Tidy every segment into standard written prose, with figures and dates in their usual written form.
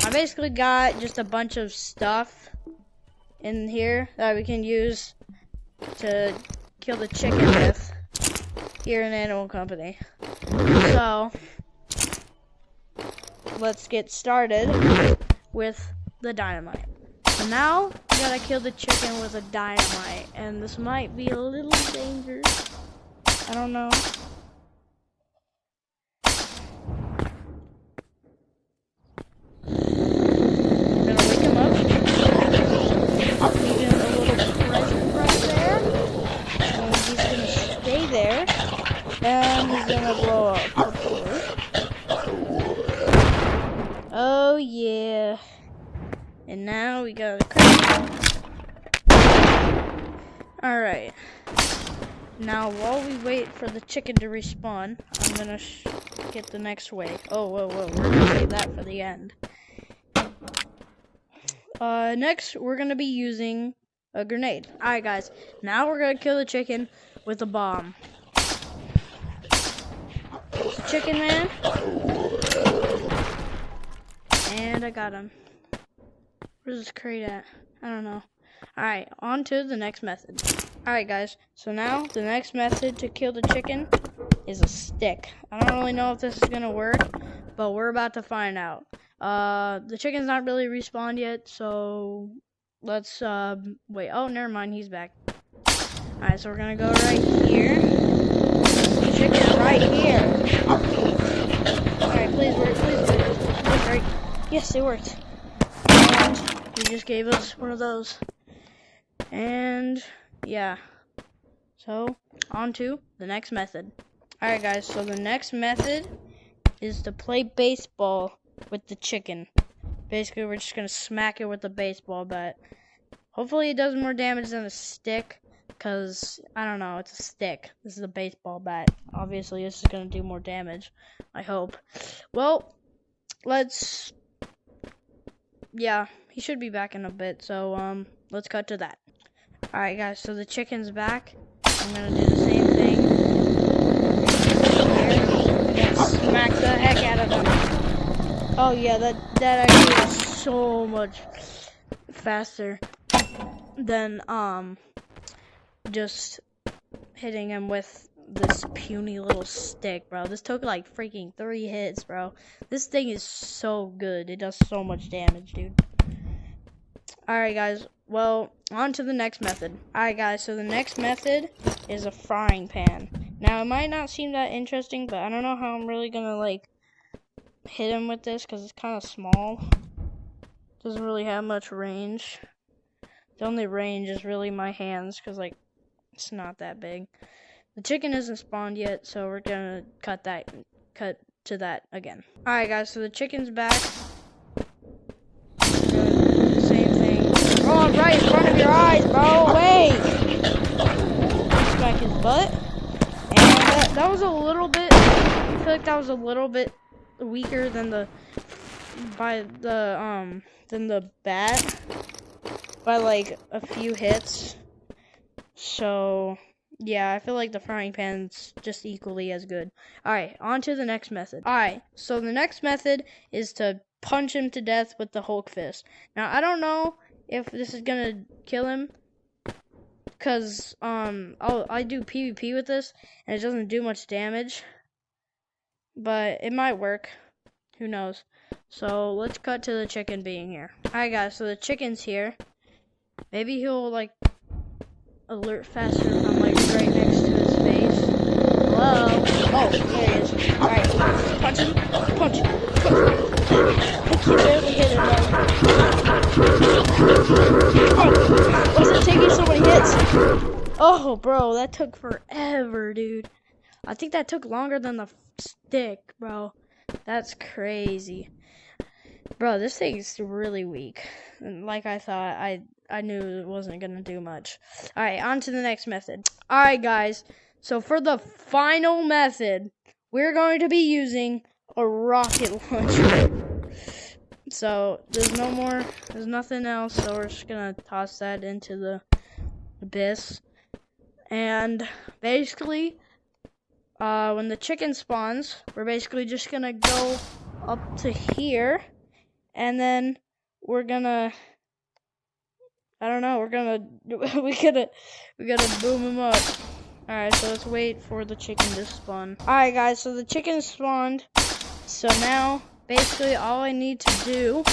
I basically got just a bunch of stuff in here that we can use to kill the chicken with here in Animal Company. So let's get started with the dynamite. So now we gotta kill the chicken with a dynamite, and this might be a little dangerous. I don't know. And he's gonna blow up, hopefully. Oh yeah. And now we got a crate. Alright. Now while we wait for the chicken to respawn, I'm gonna get the next wave. Oh, whoa. We're gonna save that for the end. Next, we're gonna be using a grenade. Alright guys, now we're gonna kill the chicken with a bomb. Chicken man. And I got him. Where's this crate at? I don't know. Alright, on to the next method. Alright guys, so now the next method to kill the chicken is a stick. I don't really know if this is gonna work, but we're about to find out. The chicken's not really respawned yet, so let's wait. Oh, never mind, he's back. Alright, so we're gonna go right here. Chicken right here. Alright, please work, please work. Right. Yes, it worked. And he just gave us one of those. And yeah. So, on to the next method. Alright guys, so the next method is to play baseball with the chicken. Basically, we're just gonna smack it with a baseball bat. Hopefully it does more damage than a stick. Because, I don't know, it's a stick. This is a baseball bat. Obviously, this is going to do more damage. I hope. Well, let's... Yeah, he should be back in a bit. So, let's cut to that. Alright, guys, so the chicken's back. I'm going to do the same thing. Smack the heck out of him. Oh, yeah, that actually is so much faster than, just hitting him with this puny little stick, bro. This took like freaking 3 hits, bro. This thing is so good. It does so much damage, dude. Alright, guys. Well, on to the next method. Alright, guys. So the next method is a frying pan. Now, it might not seem that interesting, but I don't know how I'm really gonna, like, hit him with this because it's kind of small. Doesn't really have much range. The only range is really my hands because, like, it's not that big. The chicken isn't spawned yet, so we're gonna cut to that again. Alright guys, so the chicken's back. Same thing. Oh, right in front of your eyes, bro. Wait! Smack his butt. And that was a little bit, I feel like that was a little bit weaker than the bat. By like a few hits. So, yeah, I feel like the frying pan's just equally as good. Alright, on to the next method. Alright, so the next method is to punch him to death with the Hulk fist. Now, I don't know if this is gonna kill him. Because, I do PvP with this, and it doesn't do much damage. But it might work. Who knows? So, let's cut to the chicken being here. Alright, guys, so the chicken's here. Maybe he'll, like, alert faster if I'm, like, right next to his face. Hello? Oh, there he is. Alright, punch him. Punch. You barely hit him, though. Why is it taking so many hits? Oh, bro, that took forever, dude. I think that took longer than the stick, bro. That's crazy. Bro, this thing's really weak. Like I thought, I knew it wasn't gonna do much. Alright, on to the next method. Alright, guys. So for the final method, we're going to be using a rocket launcher. So there's nothing else, so we're just gonna toss that into the abyss. And basically, when the chicken spawns, we're basically just gonna go up to here and then we're gonna, I don't know, we gotta boom them up. Alright, so let's wait for the chicken to spawn. Alright guys, so the chicken spawned. So now, basically all I need to do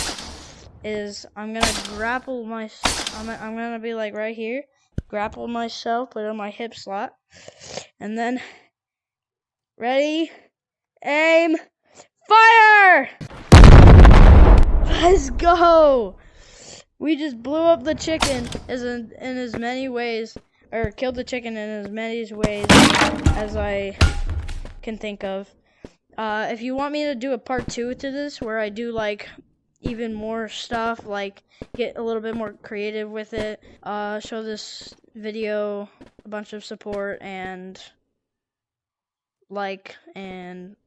is I'm gonna grapple my, I'm gonna be like right here, grapple myself, put it on my hip slot, and then, ready, aim, fire! Let's go! We just blew up the chicken in as many ways, or killed the chicken in as many ways as I can think of. If you want me to do a part 2 to this, where I do like even more stuff, like get a little bit more creative with it, show this video a bunch of support and like and